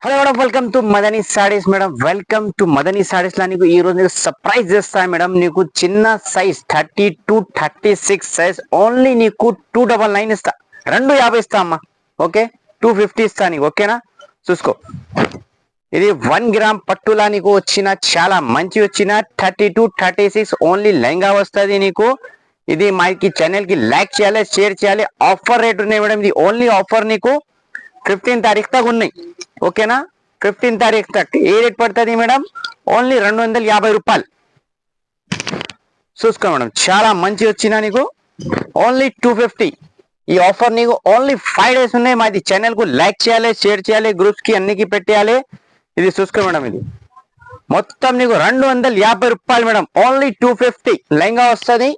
Hello madam, welcome to Madani saris. Madam welcome to Madani saris లా నీకు ఈ రోజు నీకు సర్ప్రైజ్ చేస్తాను మేడం. నీకు చిన్న సైజ్ 30 to 36 సైజ్ ఓన్లీ నీకు 299 ఇస్తా, 250 ఇస్తా అమ్మా. ఓకే, 250 ఇస్తా నీకు. ఓకేనా, చూసుకో. ఇది 1 గ్రామ్ పట్టులా నీకు వచ్చిన చాలా మంచి వచ్చిన 30 to 36 ఓన్లీ లెహంగా వస్తుంది నీకు. ఇది మాకి ఛానల్ కి లైక్ చేయాలి, షేర్ చేయాలి. ఆఫర్ రేట్ ఉన్నాయి మేడం, ఇది ఓన్లీ ఆఫర్ నీకు 15 తారీఖు దాకా ఉన్నాయి. ఓకేనా, 15 తారీఖు తక్ ఏ రేట్ పడుతుంది మేడం? ఓన్లీ 250 రూపాయలు. చూసుకో మేడం, చాలా మంచి వచ్చినా నీకు ఓన్లీ 250. ఈ ఆఫర్ నీకు ఓన్లీ 5 డేస్ ఉన్నాయి. మాది ఛానల్ కు లైక్ చేయాలి, షేర్ చేయాలి, గ్రూప్స్ కి అన్నికి పెట్టేయాలి. ఇది చూసుకో మేడం, ఇది మొత్తం నీకు 250 రూపాయలు మేడం. ఓన్లీ 250 లెహంగా వస్తుంది.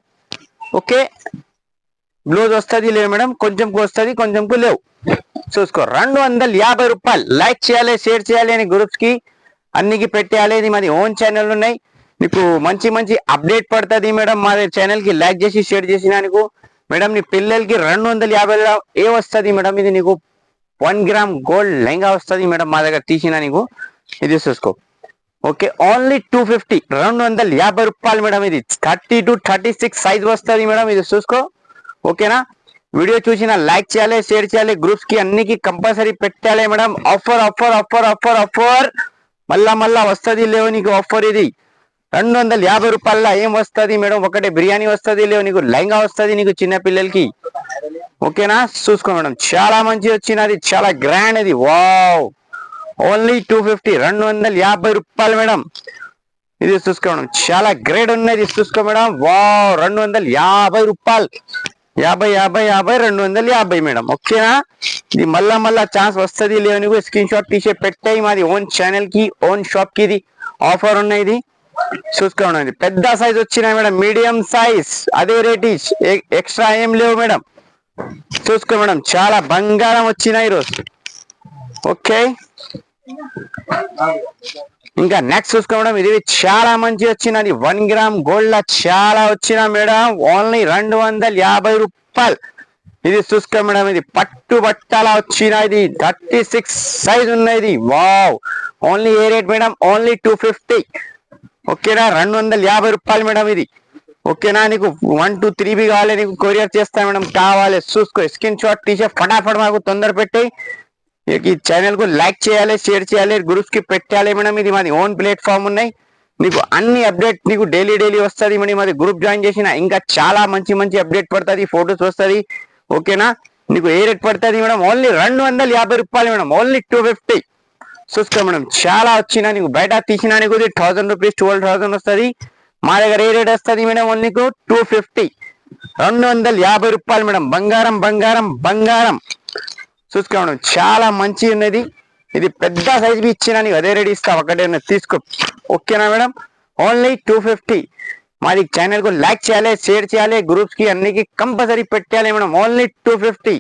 ఓకే, బ్లౌజ్ వస్తుంది లేవు మేడం, కొంచెంకు వస్తుంది కొంచెంకు లేవు. చూసుకో, 250 రూపాయలు. లైక్ చేయాలి, షేర్ చేయాలి అని గ్రూప్స్ కి అన్నికి పెట్టేయాలి. ఇది మాది ఓన్ ఛానల్ ఉన్నాయి, నీకు మంచి మంచి అప్డేట్ పడుతుంది మేడం. మా ఛానల్ కి లైక్ చేసి షేర్ చేసిన నీకు మేడం నీ పిల్లలకి 250 ఏ వస్తుంది మేడం. ఇది నీకు 1 గ్రామ్ గోల్డ్ లెహంగా వస్తుంది మేడం, మా దగ్గర తీసిన నీకు. ఇది చూసుకో. ఓకే, ఓన్లీ 250, 250 రూపాయలు మేడం. ఇది 30 to 36 సైజ్ వస్తుంది మేడం. ఇది చూసుకో. ఓకేనా, వీడియో చూసిన లైక్ చేయాలి, షేర్ చేయాలి, గ్రూప్స్ కి అన్నికి కంపల్సరీ పెట్టాలి madam. Offer offer offer offer offer మళ్ళా వస్తుంది లేవు నీకు ఆఫర్. ఇది 250 రూపాయల ఏం వస్తుంది మేడం? ఒకటే బిర్యానీ వస్తుంది లేవు నీకు, లెహంగా వస్తుంది నీకు చిన్న పిల్లలకి. ఓకేనా, చూసుకో మేడం, చాలా మంచి వచ్చినది, చాలా గ్రాండ్. ఇది వావ్, ఓన్లీ 250, 250 రూపాయలు మేడం. ఇది చూసుకో మేడం, చాలా గ్రేట్ ఉన్నది. చూసుకో మేడం, వావ్, 250 రూపాయలు. 50 50 50 250 మేడం. ఓకేనా, ఇది మళ్ళా ఛాన్స్ వస్తుంది లేవు నీకు. స్క్రీన్ షాట్ తీసే పెట్టాయి. మాది ఓన్ ఛానల్ కి ఓన్ షాప్ కి ఇది ఆఫర్ ఉన్నాయి. ఇది చూసుకోండి, పెద్ద సైజ్ వచ్చినాయి మేడం, మీడియం సైజ్ అదే రేట్, ఎక్స్ట్రా ఏం లేవు మేడం. చూసుకో మేడం, చాలా బంగారం వచ్చినాయి ఈరోజు. ఓకే, ఇంకా నెక్స్ట్ చూసుకో మేడం, ఇది చాలా మంచి వచ్చినది. 1 గ్రామ్ గోల్డ్ లా చాలా వచ్చిన మేడం. ఓన్లీ 250 రూపాయలు. ఇది చూసుకో మేడం, ఇది పట్టు బట్టలా వచ్చిన, ఇది 36 సైజ్ ఉన్నది. వావ్, ఓన్లీ ఏ రేట్ మేడం? ఓన్లీ 250. ఓకేనా, 250 రూపాయలు మేడం. ఇది ఓకేనా, నీకు 1 to 3 కావాలి నీకు కొరియర్ చేస్తా మేడం. కావాలి చూసుకో, స్క్రీన్ షాట్ తీసే ఫటాఫట్ మాకు తొందర పెట్టి ఈ ఛానల్ కు లైక్ చేయాలి, షేర్ చేయాలి, గ్రూప్స్ కి పెట్టాలి మేడం. ఇది మాది ఓన్ ప్లాట్ఫామ్ ఉన్నాయి, నీకు అన్ని అప్డేట్ నీకు డైలీ వస్తుంది మేడం. మాది గ్రూప్ జాయిన్ చేసిన ఇంకా చాలా మంచి అప్డేట్ పడుతుంది, ఫొటోస్ వస్తుంది. ఓకేనా, నీకు ఏ రేట్ పడుతుంది మేడం? ఓన్లీ 250 రూపాయలు మేడం. ఓన్లీ 250. చూసుకో మేడం, చాలా వచ్చినా నీకు బయట తీసినా నీకు 1000 రూపీస్ 12,000 వస్తుంది. మా దగ్గర ఏ రేట్ వస్తుంది మేడం? ఓన్లీ 250, 250 రూపాయలు మేడం. బంగారం చూసుకో మేడం, చాలా మంచి ఉన్నది. ఇది పెద్ద సైజ్ బి ఇచ్చినా నీకు అదే రేట్ ఇస్తా, ఒకటే తీసుకో. ఓకేనా మేడం, ఓన్లీ 250. మాది ఛానల్ కు లైక్ చేయాలి, షేర్ చేయాలి, గ్రూప్స్ కి అన్నికి కంపల్సరీ పెట్టాలి మేడం. ఓన్లీ 250.